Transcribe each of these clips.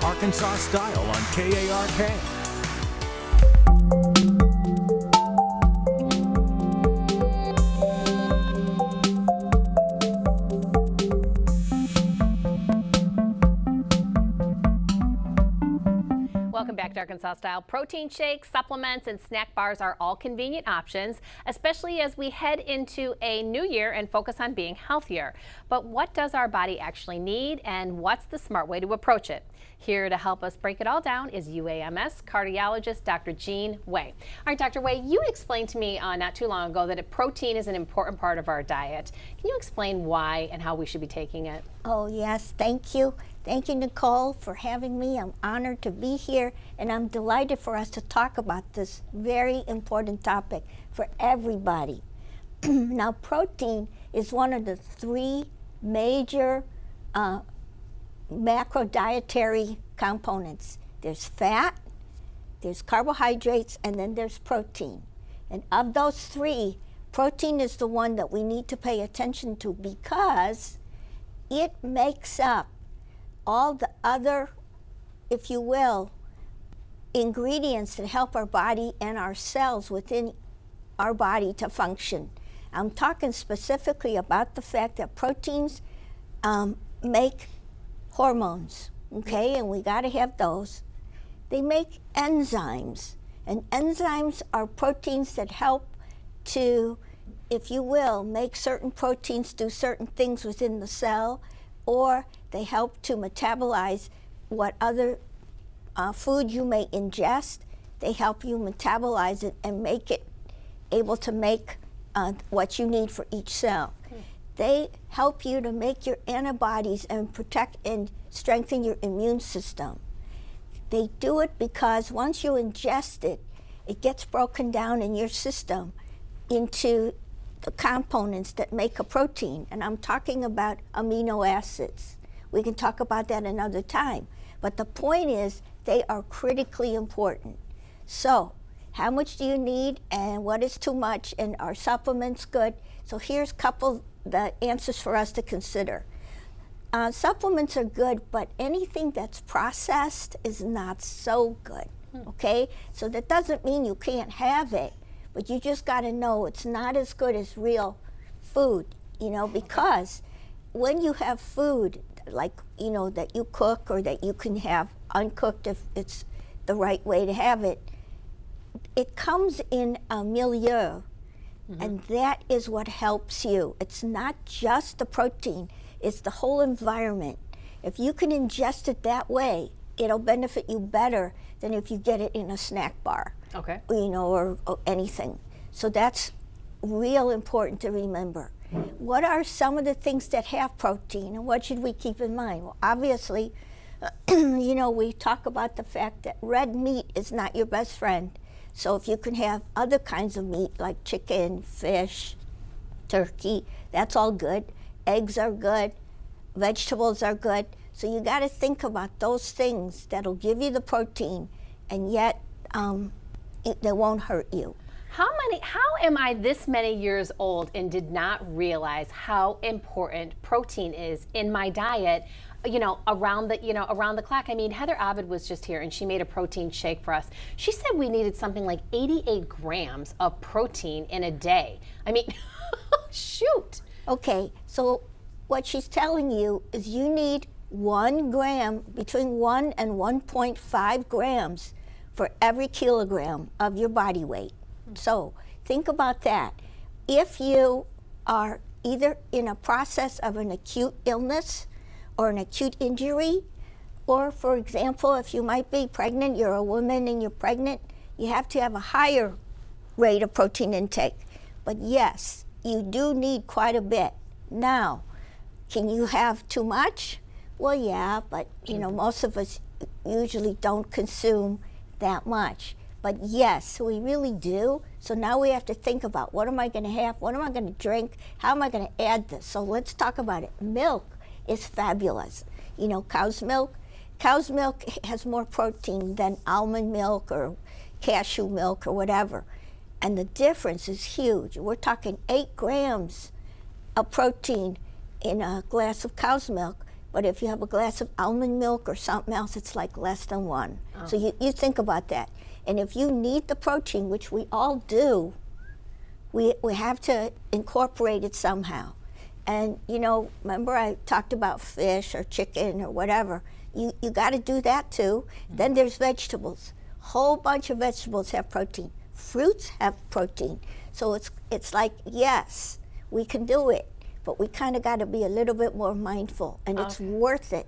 Arkansas Style on KARK. Welcome back to Arkansas Style. Protein shakes, supplements, and snack bars are all convenient options, especially as we head into a new year and focus on being healthier. But what does our body actually need, and what's the smart way to approach it? Here to help us break it all down is UAMS cardiologist Dr. Jean Way. All right, Dr. Way, you explained to me not too long ago that protein is an important part of our diet. Can you explain why and how we should be taking it? Oh, yes, thank you. Thank you, Nicole, for having me. I'm honored to be here, and I'm delighted for us to talk about this very important topic for everybody. Now, protein is one of the three major macro dietary components. There's fat, there's carbohydrates, and then there's protein. And of those three, protein is the one that we need to pay attention to because it makes up all the other, if you will, ingredients that help our body and our cells within our body to function. I'm talking specifically about the fact that proteins make hormones, okay, and we got to have those. They make enzymes, and enzymes are proteins that help to, if you will, make certain proteins do certain things within the cell, or they help to metabolize what other food you may ingest. They help you metabolize it and make it able to make what you need for each cell. They help you to make your antibodies and protect and strengthen your immune system. They do it because once you ingest it, it gets broken down in your system into the components that make a protein. And I'm talking about amino acids. We can talk about that another time. But the point is, they are critically important. So, how much do you need and what is too much, and are supplements good? So here's a couple the answers for us to consider. Supplements are good, but anything that's processed is not so good, okay? So that doesn't mean you can't have it, but you just gotta know it's not as good as real food, you know, because when you have food, like, you know, that you cook or that you can have uncooked if it's the right way to have it, it comes in a milieu, and that is what helps you. It's not just the protein, it's the whole environment. If you can ingest it that way, it'll benefit you better than if you get it in a snack bar, Okay. you know, or anything. So that's real important to remember. What are some of the things that have protein, and what should we keep in mind? Well, obviously, you know, we talk about the fact that red meat is not your best friend. So if you can have other kinds of meat like chicken, fish, turkey, that's all good. Eggs are good, vegetables are good. So you got to think about those things that'll give you the protein, and yet they won't hurt you. How am I this many years old and did not realize how important protein is in my diet, you know, around the clock? I mean, Heather Ovid was just here and she made a protein shake for us. She said we needed something like 88 grams of protein in a day. I mean, shoot. Okay, so what she's telling you is you need 1 gram, between 1 and 1.5 grams for every kilogram of your body weight. So think about that. If you are either in a process of an acute illness or an acute injury, or for example, if you might be pregnant, you're a woman and you're pregnant, you have to have a higher rate of protein intake. But yes, you do need quite a bit. Now, can you have too much? Well, yeah, but you know, most of us usually don't consume that much. But yes, we really do. So now we have to think about, what am I going to have? What am I going to drink? How am I going to add this? So let's talk about it. Milk is fabulous. You know, cow's milk has more protein than almond milk or cashew milk or whatever. And the difference is huge. We're talking 8 grams of protein in a glass of cow's milk But if you have a glass of almond milk or something else, it's like less than 1. So you think about that. And if you need the protein, which we all do, we have to incorporate it somehow. And you know, remember I talked about fish or chicken or whatever. You got to do that too. Then there's vegetables. Whole bunch of vegetables have protein. Fruits have protein. So it's like, yes, we can do it, but we kind of got to be a little bit more mindful, and it's worth it.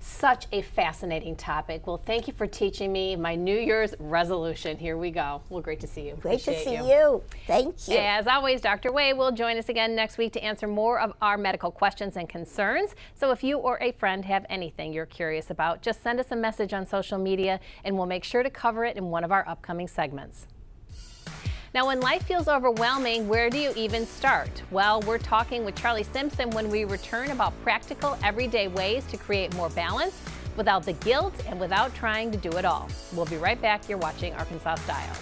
Such a fascinating topic. Well, thank you for teaching me my New Year's resolution. Here we go. Well, great to see you. Great to Appreciate see you. Thank you. As always, Dr. Wei will join us again next week to answer more of our medical questions and concerns. So if you or a friend have anything you're curious about, just send us a message on social media and we'll make sure to cover it in one of our upcoming segments. Now, when life feels overwhelming, where do you even start? Well, we're talking with Charlie Simpson when we return about practical, everyday ways to create more balance without the guilt and without trying to do it all. We'll be right back. You're watching Arkansas Style.